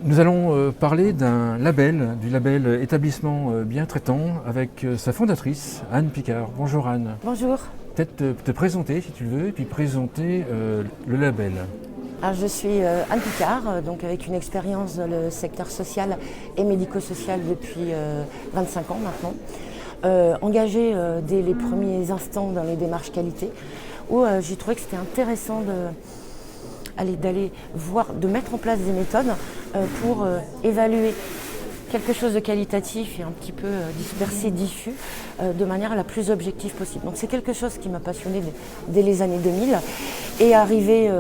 Nous allons parler d'un label, du label établissement bien traitant, avec sa fondatrice, Anne Picard. Bonjour Anne. Bonjour. Peut-être te présenter si tu le veux, et puis présenter le label. Alors, je suis Anne Picard, donc avec une expérience dans le secteur social et médico-social depuis 25 ans maintenant. Engagée dès les premiers instants dans les démarches qualité, où j'ai trouvé que c'était intéressant d'aller voir, de mettre en place des méthodes pour évaluer quelque chose de qualitatif et un petit peu dispersé, diffus, de manière la plus objective possible. Donc c'est quelque chose qui m'a passionnée dès les années 2000. Et arrivé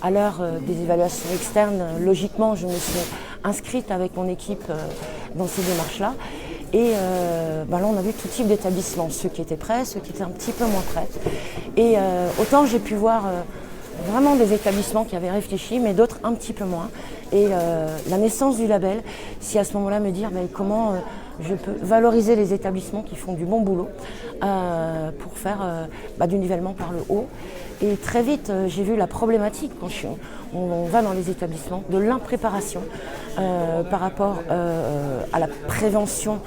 à l'heure des évaluations externes, logiquement, je me suis inscrite avec mon équipe dans ces démarches-là. Et là, on a vu tout type d'établissements, ceux qui étaient prêts, ceux qui étaient un petit peu moins prêts. Et autant j'ai pu voir vraiment des établissements qui avaient réfléchi, mais d'autres un petit peu moins. Et la naissance du label, c'est à ce moment-là me dire comment je peux valoriser les établissements qui font du bon boulot pour faire du nivellement par le haut. Et très vite, j'ai vu la problématique quand on va dans les établissements de l'impréparation par rapport à la prévention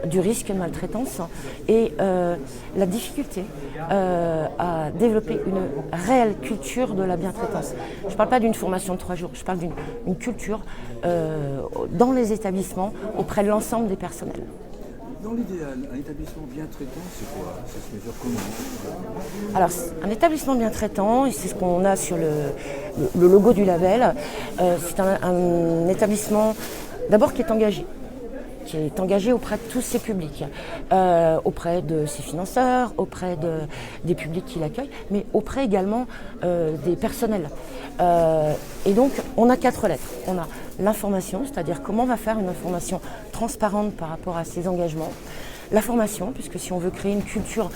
du risque de maltraitance et la difficulté à développer une réelle culture de la bientraitance. Je ne parle pas d'une formation de 3 jours, je parle d'une culture dans les établissements auprès de l'ensemble des personnels. Dans l'idéal, un établissement bien traitant, c'est quoi? Ça se mesure comment? Alors, un établissement bien traitant, et c'est ce qu'on a sur le logo du label, c'est un établissement d'abord qui est engagé auprès de tous ses publics, auprès de ses financeurs, auprès des publics qui l'accueillent, mais auprès également des personnels. Et donc, on a 4 lettres. On a l'information, c'est-à-dire comment on va faire une information transparente par rapport à ses engagements. La formation, puisque si on veut créer une culture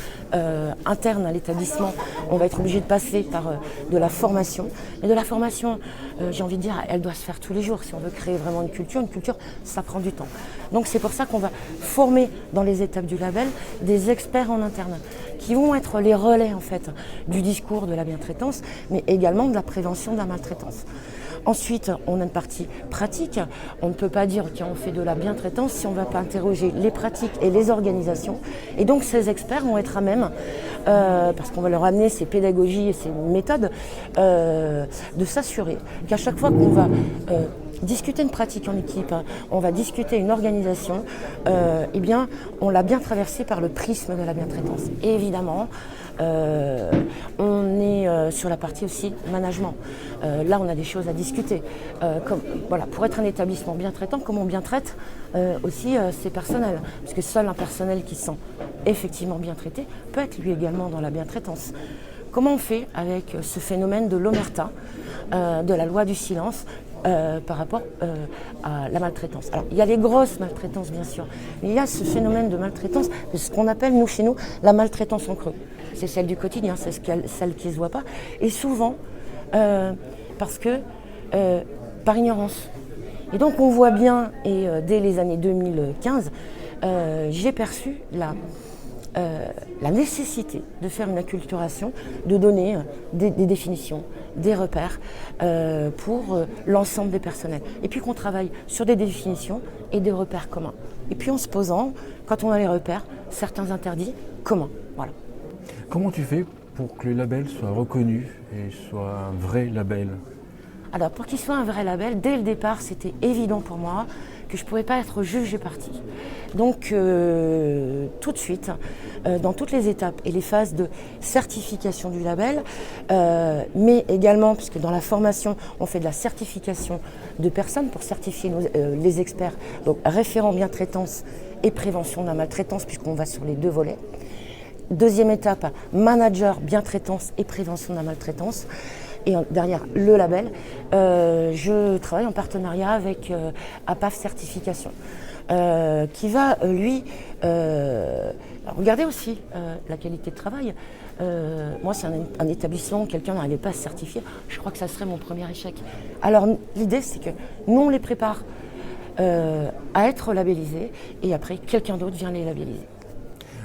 interne à l'établissement, on va être obligé de passer par de la formation. Mais de la formation, j'ai envie de dire, elle doit se faire tous les jours. Si on veut créer vraiment une culture, ça prend du temps. Donc c'est pour ça qu'on va former dans les étapes du label des experts en interne qui vont être les relais en fait du discours de la bientraitance, mais également de la prévention de la maltraitance. Ensuite, on a une partie pratique. On ne peut pas dire qu'on fait de la bientraitance si on ne va pas interroger les pratiques et les organisations. Et donc, ces experts vont être à même, parce qu'on va leur amener ces pédagogies et ces méthodes, de s'assurer qu'à chaque fois qu'on va discuter une pratique en équipe, on va discuter une organisation, on l'a bien traversé par le prisme de la bientraitance. Et évidemment, on est sur la partie aussi management. Là, on a des choses à discuter. Pour être un établissement bien traitant, comment on bien traite aussi ses personnels. Parce que seul un personnel qui se sent effectivement bien traité peut être lui également dans la bientraitance. Comment on fait avec ce phénomène de l'omerta, de la loi du silence, par rapport à la maltraitance. Alors, il y a les grosses maltraitances, bien sûr, mais il y a ce phénomène de maltraitance, ce qu'on appelle, chez nous, la maltraitance en creux. C'est celle du quotidien, c'est celle qui ne se voit pas. Et souvent, parce que, par ignorance. Et donc, on voit bien, et dès les années 2015, j'ai perçu la nécessité de faire une acculturation, de donner des définitions, des repères pour l'ensemble des personnels. Et puis qu'on travaille sur des définitions et des repères communs. Et puis en se posant, quand on a les repères, certains interdits communs. Voilà. Comment tu fais pour que le label soit reconnu et soit un vrai label? Alors pour qu'il soit un vrai label, dès le départ, c'était évident pour moi que je ne pouvais pas être juge et partie. Donc tout de suite, dans toutes les étapes et les phases de certification du label, mais également, puisque dans la formation, on fait de la certification de personnes pour certifier les experts, donc référents bientraitance et prévention de la maltraitance, puisqu'on va sur les 2 volets. Deuxième étape, manager bientraitance et prévention de la maltraitance. Et derrière le label, je travaille en partenariat avec APAF Certification, qui va, lui, regarder aussi la qualité de travail. Moi, c'est un établissement où quelqu'un n'arrivait pas à se certifier. Je crois que ça serait mon premier échec. Alors, l'idée, c'est que nous, on les prépare à être labellisés, et après, quelqu'un d'autre vient les labelliser.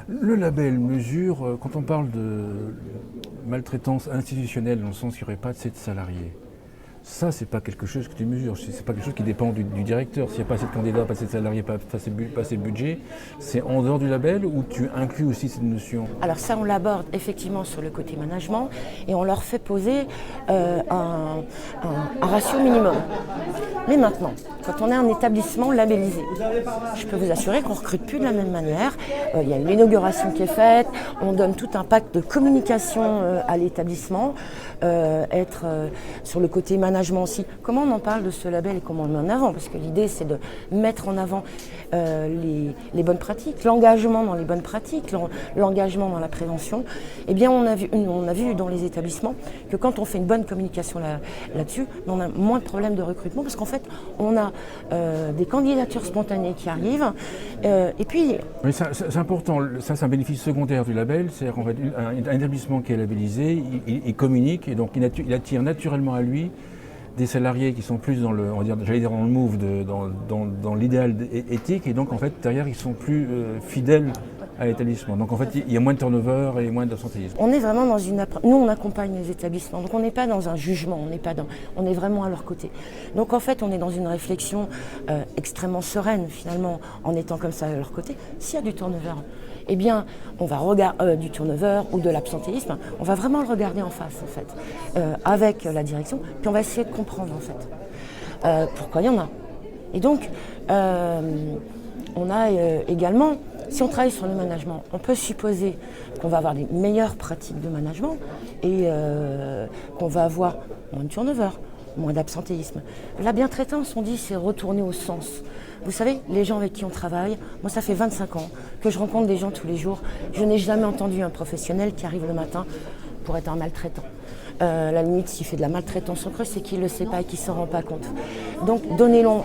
Le label mesure, quand on parle de maltraitance institutionnelle, dans le sens qu'il n'y aurait pas de salariés, Ça, c'est pas quelque chose que tu mesures, c'est pas quelque chose qui dépend du directeur. S'il n'y a pas assez de candidats, pas assez de salariés, pas assez de budget, c'est en dehors du label où tu inclus aussi cette notion. Alors ça, on l'aborde effectivement sur le côté management et on leur fait poser un ratio minimum. Mais maintenant, quand on est un établissement labellisé, je peux vous assurer qu'on ne recrute plus de la même manière. Il y a une inauguration qui est faite, on donne tout un pack de communication à l'établissement, être sur le côté management aussi. Comment on en parle de ce label et comment on le met en avant? Parce que l'idée, c'est de mettre en avant les bonnes pratiques, l'engagement dans les bonnes pratiques, l'engagement dans la prévention. Eh bien, on a vu dans les établissements que quand on fait une bonne communication là-dessus, on a moins de problèmes de recrutement parce qu'en fait, on a des candidatures spontanées qui arrivent. Et puis... Mais c'est important, ça c'est un bénéfice secondaire du label, c'est-à-dire qu'en fait, un établissement qui est labellisé, il communique et donc il attire naturellement à lui des salariés qui sont plus dans le, on va dire, j'allais dire dans le move, dans l'idéal éthique, et donc en fait derrière ils sont plus fidèles à l'établissement. Donc en fait il y a moins de turnover et moins d'absentéisme. On est vraiment dans nous on accompagne les établissements, donc on n'est pas dans un jugement, on est vraiment à leur côté. Donc en fait on est dans une réflexion extrêmement sereine finalement en étant comme ça à leur côté. S'il y a du turnover, eh bien, on va regarder du turnover ou de l'absentéisme, on va vraiment le regarder en face, en fait, avec la direction, puis on va essayer de comprendre, en fait, pourquoi il y en a. Et donc, on a également, si on travaille sur le management, on peut supposer qu'on va avoir des meilleures pratiques de management et qu'on va avoir moins de turnover, moins d'absentéisme. La bientraitance, on dit, c'est retourner au sens. Vous savez, les gens avec qui on travaille, moi ça fait 25 ans que je rencontre des gens tous les jours. Je n'ai jamais entendu un professionnel qui arrive le matin pour être un maltraitant. La limite, s'il fait de la maltraitance en creux, c'est qu'il ne le sait pas et qu'il ne s'en rend pas compte. Donc donnons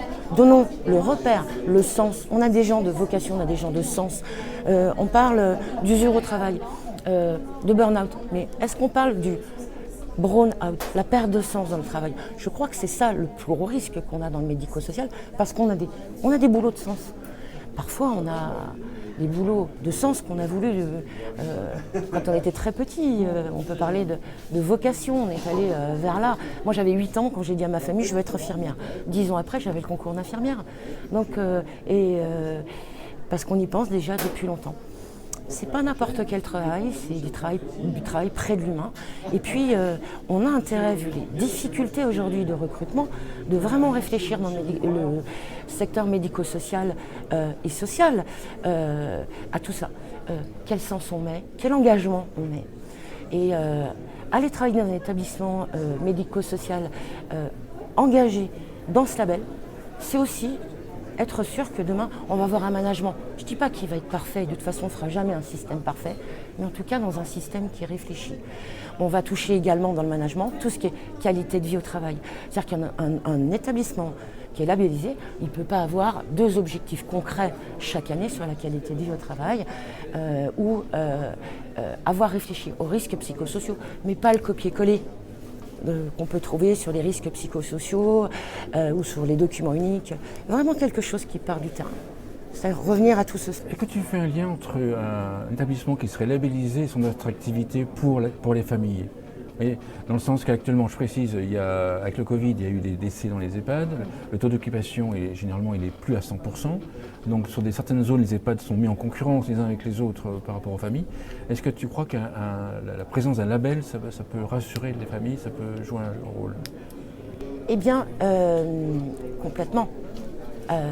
le repère, le sens. On a des gens de vocation, on a des gens de sens. On parle d'usure au travail, de burn-out. Mais est-ce qu'on parle du burn-out, la perte de sens dans le travail? Je crois que c'est ça le plus gros risque qu'on a dans le médico-social, parce qu'on a des boulots de sens. Parfois, on a des boulots de sens qu'on a voulu quand on était très petit. On peut parler de vocation, on est allé vers là. Moi, j'avais 8 ans quand j'ai dit à ma famille, je veux être infirmière. 10 ans après, j'avais le concours d'infirmière. Donc, parce qu'on y pense déjà depuis longtemps. C'est pas n'importe quel travail, c'est du travail près de l'humain. Et puis, on a intérêt, vu les difficultés aujourd'hui de recrutement, de vraiment réfléchir dans le secteur médico-social et social à tout ça. Quel sens on met, quel engagement on met. Et aller travailler dans un établissement médico-social engagé dans ce label, c'est aussi être sûr que demain, on va avoir un management. Je ne dis pas qu'il va être parfait, de toute façon, on ne fera jamais un système parfait, mais en tout cas dans un système qui réfléchit. On va toucher également dans le management tout ce qui est qualité de vie au travail. C'est-à-dire qu'un établissement qui est labellisé, il ne peut pas avoir 2 objectifs concrets chaque année sur la qualité de vie au travail ou avoir réfléchi aux risques psychosociaux, mais pas le copier-coller qu'on peut trouver sur les risques psychosociaux ou sur les documents uniques. Vraiment quelque chose qui part du terrain. C'est-à-dire revenir à tout ce... Est-ce que tu fais un lien entre un établissement qui serait labellisé et son attractivité pour les familles? Et dans le sens qu'actuellement, je précise, avec le Covid, il y a eu des décès dans les EHPAD. Le taux d'occupation, généralement, il est plus à 100%. Donc, sur certaines zones, les EHPAD sont mis en concurrence les uns avec les autres par rapport aux familles. Est-ce que tu crois que la présence d'un label, ça peut rassurer les familles, ça peut jouer un rôle? Eh bien, complètement.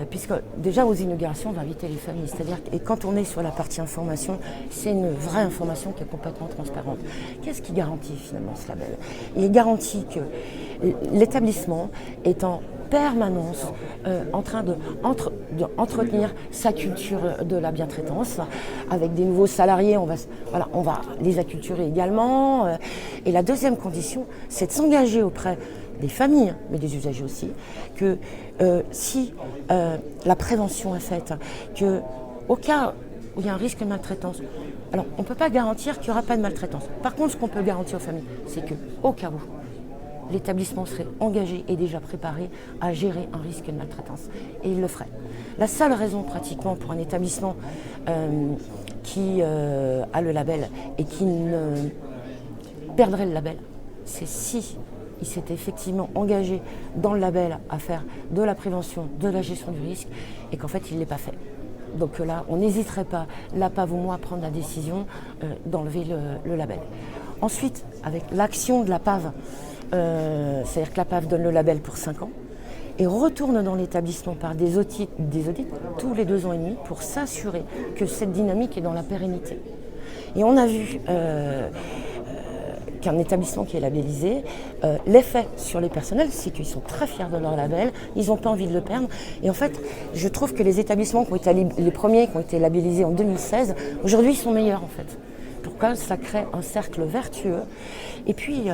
Puisque déjà aux inaugurations, on va inviter les familles. C'est-à-dire que quand on est sur la partie information, c'est une vraie information qui est complètement transparente. Qu'est-ce qui garantit finalement ce label? Il garantit que l'établissement est en permanence en train d'entretenir sa culture de la bientraitance. Avec des nouveaux salariés, on va les acculturer également. Et la deuxième condition, c'est de s'engager auprès des familles, mais des usagers aussi, que si la prévention est faite, qu'au cas où il y a un risque de maltraitance, alors on ne peut pas garantir qu'il n'y aura pas de maltraitance. Par contre, ce qu'on peut garantir aux familles, c'est qu'au cas où, l'établissement serait engagé et déjà préparé à gérer un risque de maltraitance. Et il le ferait. La seule raison pratiquement pour un établissement qui a le label et qui ne perdrait le label, c'est si il s'était effectivement engagé dans le label à faire de la prévention, de la gestion du risque, et qu'en fait, il ne l'est pas fait. Donc là, on n'hésiterait pas, la PAV ou moi, à prendre la décision d'enlever le label. Ensuite, avec l'action de la PAV, c'est-à-dire que la PAV donne le label pour 5 ans, et retourne dans l'établissement par des audits tous les 2 ans et demi pour s'assurer que cette dynamique est dans la pérennité. Et on a vu qu'un établissement qui est labellisé, l'effet sur les personnels, c'est qu'ils sont très fiers de leur label, ils n'ont pas envie de le perdre. Et en fait, je trouve que les établissements qui ont été les premiers qui ont été labellisés en 2016, aujourd'hui ils sont meilleurs en fait. Pourquoi ? Ça crée un cercle vertueux. Et puis,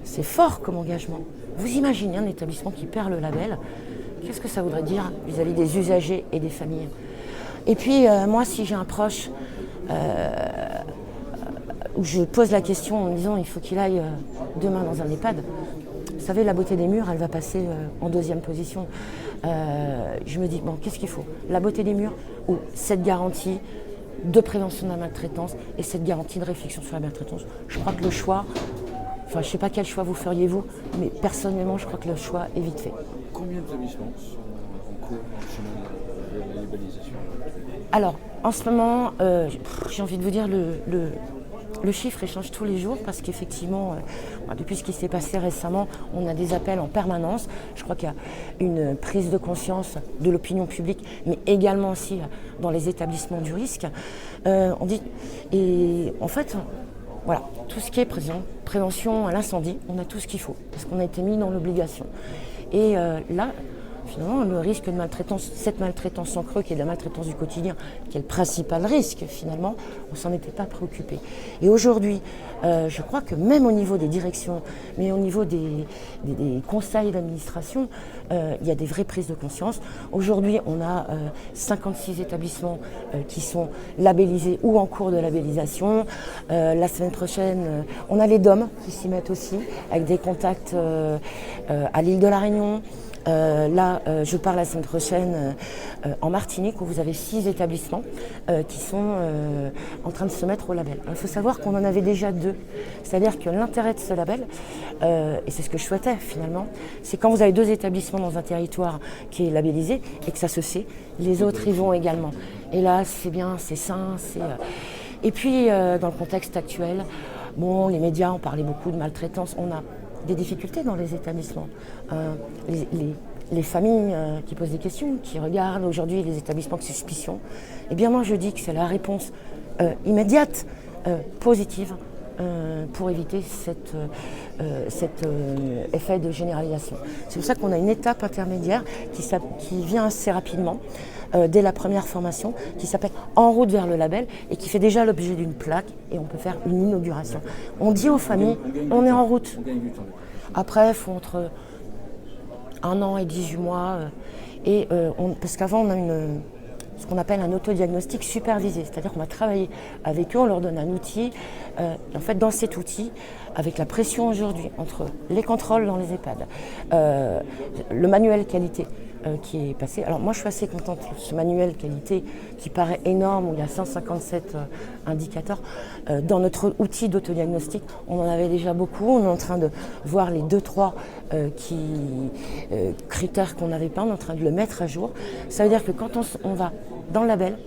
c'est fort comme engagement. Vous imaginez un établissement qui perd le label, qu'est-ce que ça voudrait dire vis-à-vis des usagers et des familles ? Et puis, moi, si j'ai un proche où je pose la question en me disant il faut qu'il aille demain dans un EHPAD, vous savez, la beauté des murs, elle va passer en 2e position. Je me dis, bon, qu'est-ce qu'il faut ? La beauté des murs ou cette garantie de prévention de la maltraitance et cette garantie de réflexion sur la maltraitance ? Je crois que le choix, enfin, je ne sais pas quel choix vous feriez vous, mais personnellement, je crois que le choix est vite fait. Combien d'établissements sont en cours dans le chemin de la labellisation ? Alors, en ce moment, j'ai envie de vous dire, le chiffre échange tous les jours parce qu'effectivement, depuis ce qui s'est passé récemment, on a des appels en permanence. Je crois qu'il y a une prise de conscience de l'opinion publique, mais également aussi dans les établissements du risque. On dit, et en fait, voilà, tout ce qui est prévention à l'incendie, on a tout ce qu'il faut parce qu'on a été mis dans l'obligation. Et là, finalement, le risque de maltraitance, cette maltraitance en creux qui est de la maltraitance du quotidien, qui est le principal risque finalement, on ne s'en était pas préoccupé. Et aujourd'hui, je crois que même au niveau des directions, mais au niveau des conseils d'administration, il y a des vraies prises de conscience. Aujourd'hui, on a 56 établissements qui sont labellisés ou en cours de labellisation. La semaine prochaine, on a les DOM qui s'y mettent aussi, avec des contacts à l'île de la Réunion. Là, je pars la semaine prochaine en Martinique où vous avez 6 établissements qui sont en train de se mettre au label. Il faut savoir qu'on en avait déjà 2. C'est-à-dire que l'intérêt de ce label, et c'est ce que je souhaitais finalement, c'est quand vous avez 2 établissements dans un territoire qui est labellisé et que ça se sait, les autres y vont également. Et là, c'est bien, c'est sain. Et puis, dans le contexte actuel, bon, les médias ont parlé beaucoup de maltraitance. On a des difficultés dans les établissements. Les familles qui posent des questions, qui regardent aujourd'hui les établissements avec suspicion, eh bien moi je dis que c'est la réponse immédiate, positive, pour éviter cet effet de généralisation. C'est pour ça qu'on a une étape intermédiaire qui vient assez rapidement, dès la première formation, qui s'appelle En route vers le label et qui fait déjà l'objet d'une plaque et on peut faire une inauguration. On dit aux familles, on est en route. Après, il faut entre 1 an et 18 mois, parce qu'avant on a ce qu'on appelle un autodiagnostic supervisé, c'est-à-dire qu'on va travailler avec eux, on leur donne un outil, et en fait dans cet outil, avec la pression aujourd'hui entre les contrôles dans les EHPAD, le manuel qualité qui est passé. Alors moi je suis assez contente de ce manuel qualité qui paraît énorme, où il y a 157 indicateurs. Dans notre outil d'autodiagnostic, on en avait déjà beaucoup, on est en train de voir les 2-3 critères qu'on n'avait pas, on est en train de le mettre à jour. Ça veut dire que quand on va dans le label,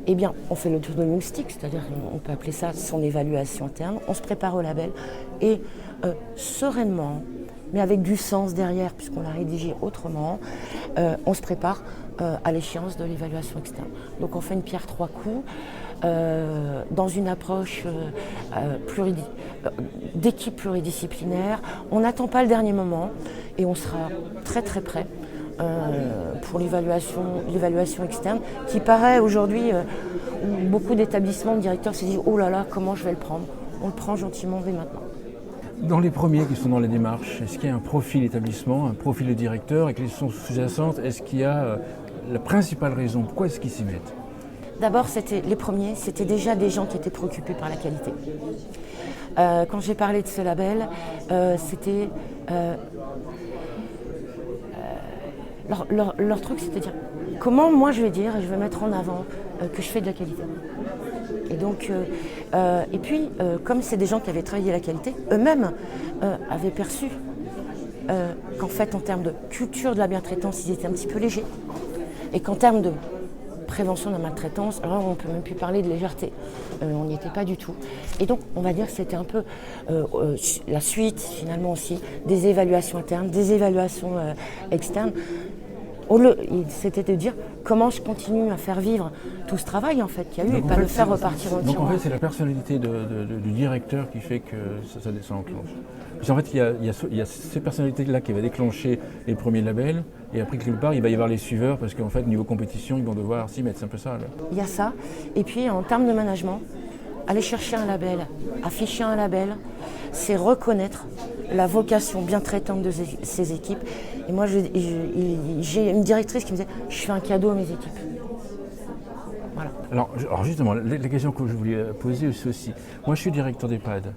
eh bien, on fait le diagnostic, c'est-à-dire on peut appeler ça son évaluation interne, on se prépare au label et sereinement, mais avec du sens derrière, puisqu'on l'a rédigé autrement, on se prépare à l'échéance de l'évaluation externe. Donc on fait une pierre 3 coups, dans une approche d'équipe pluridisciplinaire. On n'attend pas le dernier moment et on sera très très prêt pour l'évaluation externe, qui paraît aujourd'hui, où beaucoup d'établissements, de directeurs se disent « Oh là là, comment je vais le prendre ?» On le prend gentiment dès maintenant. Dans les premiers qui sont dans les démarches, est-ce qu'il y a un profil établissement, un profil de directeur et quelles sont sous-jacentes? Est-ce qu'il y a la principale raison? Pourquoi est-ce qu'ils s'y mettent? D'abord, les premiers, c'était déjà des gens qui étaient préoccupés par la qualité. Quand j'ai parlé de ce label, c'était... Leur truc, c'était de dire comment moi je vais dire et je vais mettre en avant que je fais de la qualité. Et puis, comme c'est des gens qui avaient travaillé la qualité, eux-mêmes avaient perçu qu'en fait, en termes de culture de la bientraitance, ils étaient un petit peu légers. Et qu'en termes de prévention de la maltraitance, alors on ne peut même plus parler de légèreté. On n'y était pas du tout. Et donc, on va dire que c'était un peu la suite, finalement aussi, des évaluations internes, des évaluations externes. C'était de dire comment je continue à faire vivre tout ce travail en fait qu'il y a eu et pas le faire repartir en tiroir. Donc en fait c'est la personnalité du directeur qui fait que ça enclenche. Parce qu'en fait il y a ces personnalités-là qui va déclencher les premiers labels et après quelque part il va y avoir les suiveurs parce qu'en fait niveau compétition ils vont devoir s'y mettre, c'est un peu ça. Là. Il y a ça et puis en termes de management, aller chercher un label, afficher un label, c'est reconnaître la vocation bien traitante de ces équipes. Et moi, j'ai une directrice qui me disait « je fais un cadeau à mes équipes ». Voilà. Alors justement, la question que je voulais poser c'est aussi, moi je suis directeur d'EHPAD,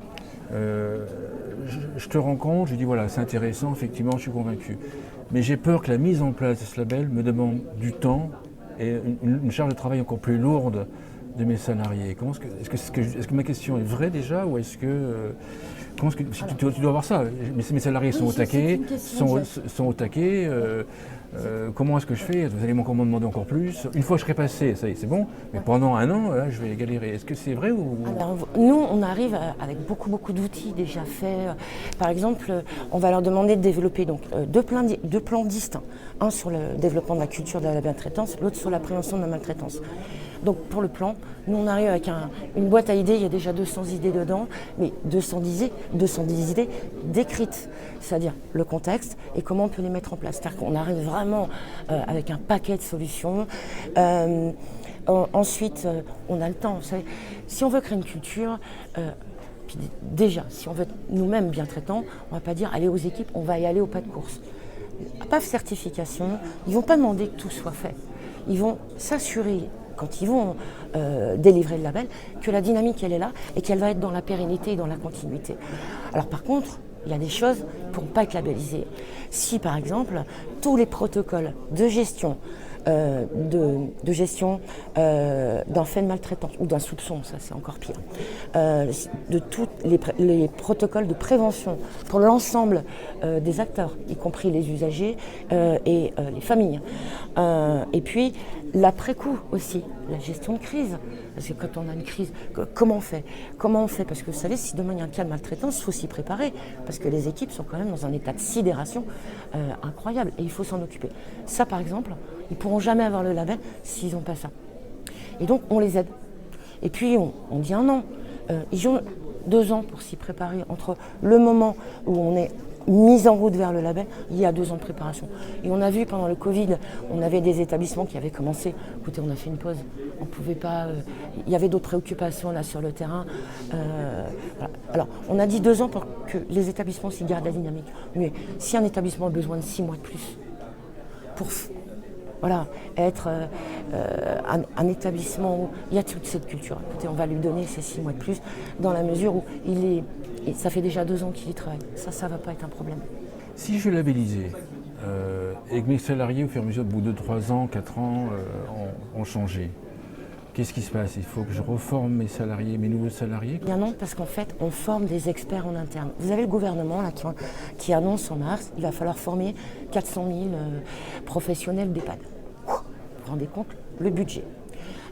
je te rencontre, je dis voilà c'est intéressant, effectivement je suis convaincu. Mais j'ai peur que la mise en place de ce label me demande du temps et une charge de travail encore plus lourde de mes salariés. Est-ce que ma question est vraie déjà ou est-ce que tu dois avoir ça. Mes salariés sont au taquet, sont au taquet. Comment est-ce que je fais? Vous allez encore m'en demander encore plus. Une fois que je serai passé, ça y est, c'est bon. Mais pendant un an, là, je vais galérer. Est-ce que c'est vrai ou... Alors, nous, on arrive avec beaucoup d'outils déjà faits. Par exemple, on va leur demander de développer donc, deux plans distincts. Un sur le développement de la culture de la bientraitance, l'autre sur la prévention de la maltraitance. Donc pour le plan, nous on arrive avec une boîte à idées, il y a déjà 200 idées dedans, mais 210 idées décrites, c'est-à-dire le contexte et comment on peut les mettre en place. C'est-à-dire qu'on arrive vraiment avec un paquet de solutions. Ensuite, on a le temps. Vous savez, si on veut créer une culture, puis déjà, si on veut être nous-mêmes bien traitants, on ne va pas dire allez aux équipes, on va y aller au pas de course. Pas de certification, ils ne vont pas demander que tout soit fait. Ils vont s'assurer quand ils vont délivrer le label, que la dynamique elle est là et qu'elle va être dans la pérennité et dans la continuité. Alors par contre, il y a des choses qui ne pourront pas être labellisées. Si par exemple, tous les protocoles de gestion d'un fait de maltraitance ou d'un soupçon, ça c'est encore pire, de tous les protocoles de prévention pour l'ensemble des acteurs, y compris les usagers et les familles. Et puis l'après-coup aussi, la gestion de crise. Parce que quand on a une crise, comment on fait? Parce que vous savez, si demain il y a un cas de maltraitance, il faut s'y préparer. Parce que les équipes sont quand même dans un état de sidération incroyable et il faut s'en occuper. Ça, par exemple, ils ne pourront jamais avoir le label s'ils n'ont pas ça. Et donc, on les aide. Et puis, on dit un an. Ils ont 2 ans pour s'y préparer entre le moment où on est mise en route vers le label, il y a 2 ans de préparation. Et on a vu pendant le Covid, on avait des établissements qui avaient commencé. Écoutez, on a fait une pause. On pouvait pas. Il y avait d'autres préoccupations là sur le terrain. Voilà. Alors, on a dit 2 ans pour que les établissements s'y gardent la dynamique. Mais si un établissement a besoin de 6 mois de plus pour être un établissement où il y a toute cette culture, écoutez, on va lui donner ces 6 mois de plus dans la mesure où et ça fait déjà 2 ans qu'il y travaille. Ça va pas être un problème. Si je labellisais et que mes salariés, au fur et à mesure, au bout de 3 ans, 4 ans, ont changé, qu'est-ce qui se passe? Il faut que je reforme mes salariés, mes nouveaux salariés? Bien non, parce qu'en fait, on forme des experts en interne. Vous avez le gouvernement là, qui annonce en mars, il va falloir former 400 000 professionnels d'EHPAD. Vous vous rendez compte? Le budget.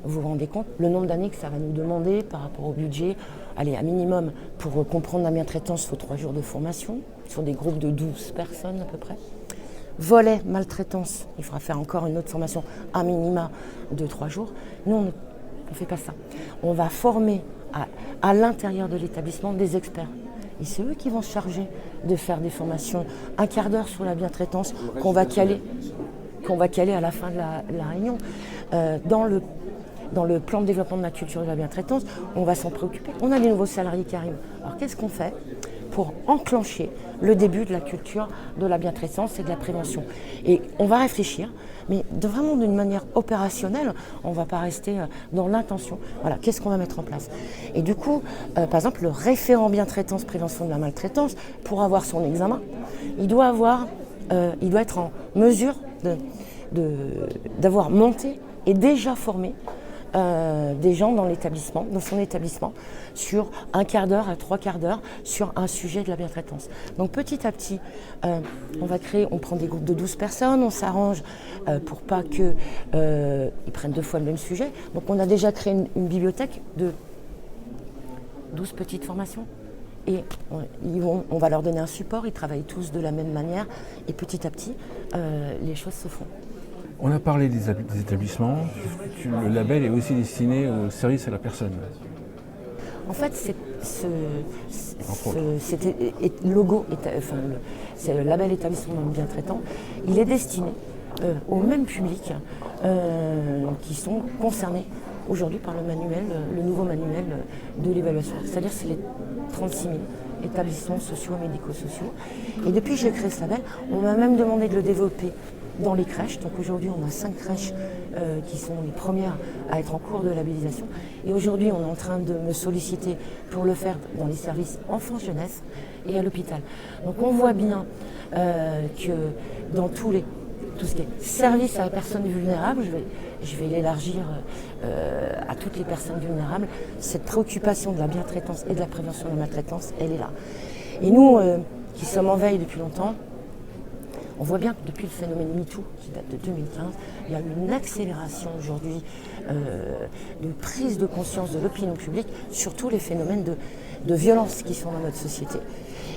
Vous vous rendez compte le nombre d'années que ça va nous demander par rapport au budget? Allez, à minimum, pour comprendre la bientraitance, il faut 3 jours de formation, sur des groupes de 12 personnes à peu près. Volet maltraitance, il faudra faire encore une autre formation, à minima de 3 jours. Nous, on ne fait pas ça. On va former à l'intérieur de l'établissement des experts. Et c'est eux qui vont se charger de faire des formations, 1/4 d'heure sur la bientraitance qu'on va caler à la fin de la réunion. Dans le plan de développement de la culture de la bientraitance, on va s'en préoccuper. On a des nouveaux salariés qui arrivent. Alors qu'est-ce qu'on fait pour enclencher le début de la culture de la bientraitance et de la prévention? Et on va réfléchir, mais vraiment d'une manière opérationnelle, on ne va pas rester dans l'intention. Voilà, qu'est-ce qu'on va mettre en place? Et du coup, par exemple, le référent bientraitance prévention de la maltraitance, pour avoir son examen, il doit être en mesure d'avoir monté et déjà formé des gens dans l'établissement, dans son établissement, sur un quart d'heure à 3 quarts d'heure sur un sujet de la bientraitance. Donc petit à petit, on prend des groupes de 12 personnes, on s'arrange pour pas qu'ils prennent 2 fois le même sujet. Donc on a déjà créé une bibliothèque de 12 petites formations. Et on va leur donner un support, ils travaillent tous de la même manière et petit à petit, les choses se font. On a parlé des établissements, le label est aussi destiné au service à la personne. En fait, c'est le label établissement bien traitant, il est destiné au même public qui sont concernés aujourd'hui par le nouveau manuel de l'évaluation. C'est-à-dire c'est les 36 000 établissements sociaux et médico-sociaux. Et depuis que j'ai créé ce label, on m'a même demandé de le développer dans les crèches. Donc aujourd'hui, on a 5 crèches qui sont les premières à être en cours de labellisation. Et aujourd'hui, on est en train de me solliciter pour le faire dans les services enfants-jeunesse et à l'hôpital. Donc on voit bien que dans tout ce qui est service à la personne vulnérable, je vais l'élargir à toutes les personnes vulnérables. Cette préoccupation de la bientraitance et de la prévention de la maltraitance, elle est là. Et nous, qui sommes en veille depuis longtemps, on voit bien que depuis le phénomène MeToo, qui date de 2015, il y a eu une accélération aujourd'hui de prise de conscience de l'opinion publique sur tous les phénomènes de violence qui sont dans notre société.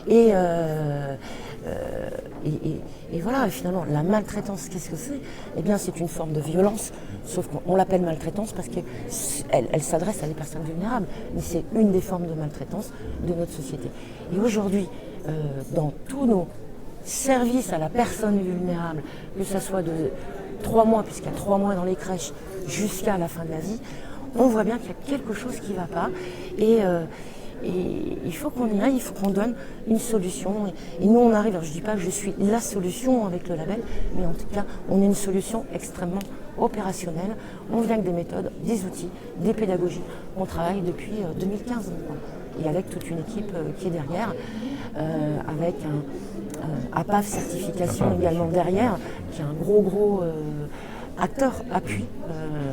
Et voilà, finalement, la maltraitance, qu'est-ce que c'est ? Eh bien, c'est une forme de violence, sauf qu'on l'appelle maltraitance parce qu'elle s'adresse à des personnes vulnérables. Mais c'est une des formes de maltraitance de notre société. Et aujourd'hui, dans tous nos services à la personne vulnérable, que ce soit de 3 mois, puisqu'il y a 3 mois dans les crèches, jusqu'à la fin de la vie, on voit bien qu'il y a quelque chose qui ne va pas. Et il faut qu'on y aille, il faut qu'on donne une solution. Et nous, on arrive, alors je ne dis pas que je suis la solution avec le label, mais en tout cas, on est une solution extrêmement opérationnelle. On vient avec des méthodes, des outils, des pédagogies. On travaille depuis 2015 maintenant. Et avec toute une équipe qui est derrière, avec un APAF certification également derrière, qui est un gros acteur, appui.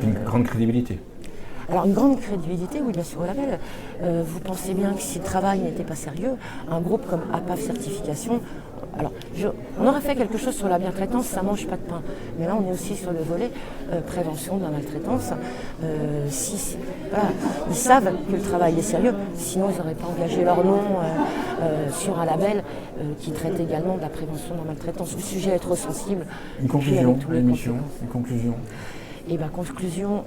Une grande crédibilité. Alors une grande crédibilité, oui bien sûr au label. Vous pensez bien que si le travail n'était pas sérieux, un groupe comme APAF Certification, alors on aurait fait quelque chose sur la bientraitance, ça ne mange pas de pain. Mais là on est aussi sur le volet prévention de la maltraitance. Voilà, ils savent que le travail est sérieux, sinon ils n'auraient pas engagé leur nom sur un label qui traite également de la prévention de la maltraitance. Le sujet est trop sensible. Une conclusion à l'émission, une conclusion. Et bien conclusion,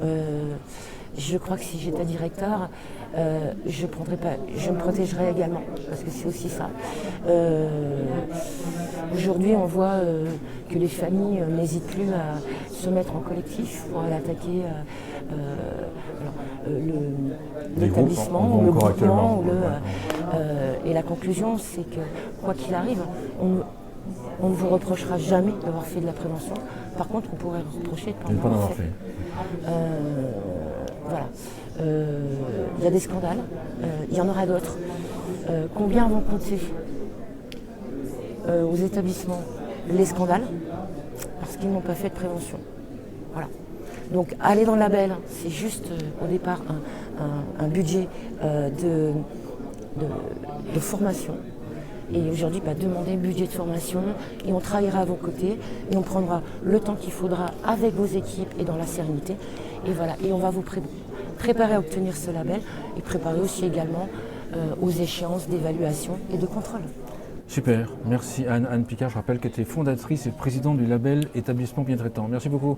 je crois que si j'étais directeur, je me protégerais également, parce que c'est aussi ça. Aujourd'hui, on voit que les familles n'hésitent plus à se mettre en collectif pour aller attaquer l'établissement, le groupement. Et la conclusion, c'est que quoi qu'il arrive, on ne vous reprochera jamais d'avoir fait de la prévention. Par contre, on pourrait reprocher de ne pas en avoir fait. Voilà. Il y a des scandales, il y en aura d'autres. Combien vont compter aux établissements les scandales parce qu'ils n'ont pas fait de prévention. Voilà. Donc aller dans le label, c'est juste au départ un budget de formation. Et aujourd'hui, demander un budget de formation et on travaillera à vos côtés et on prendra le temps qu'il faudra avec vos équipes et dans la sérénité. Et voilà, et on va vous préparer à obtenir ce label et préparer aussi également aux échéances d'évaluation et de contrôle. Super, merci Anne Picard. Je rappelle que tu es fondatrice et présidente du label Établissement Bien Traitant. Merci beaucoup.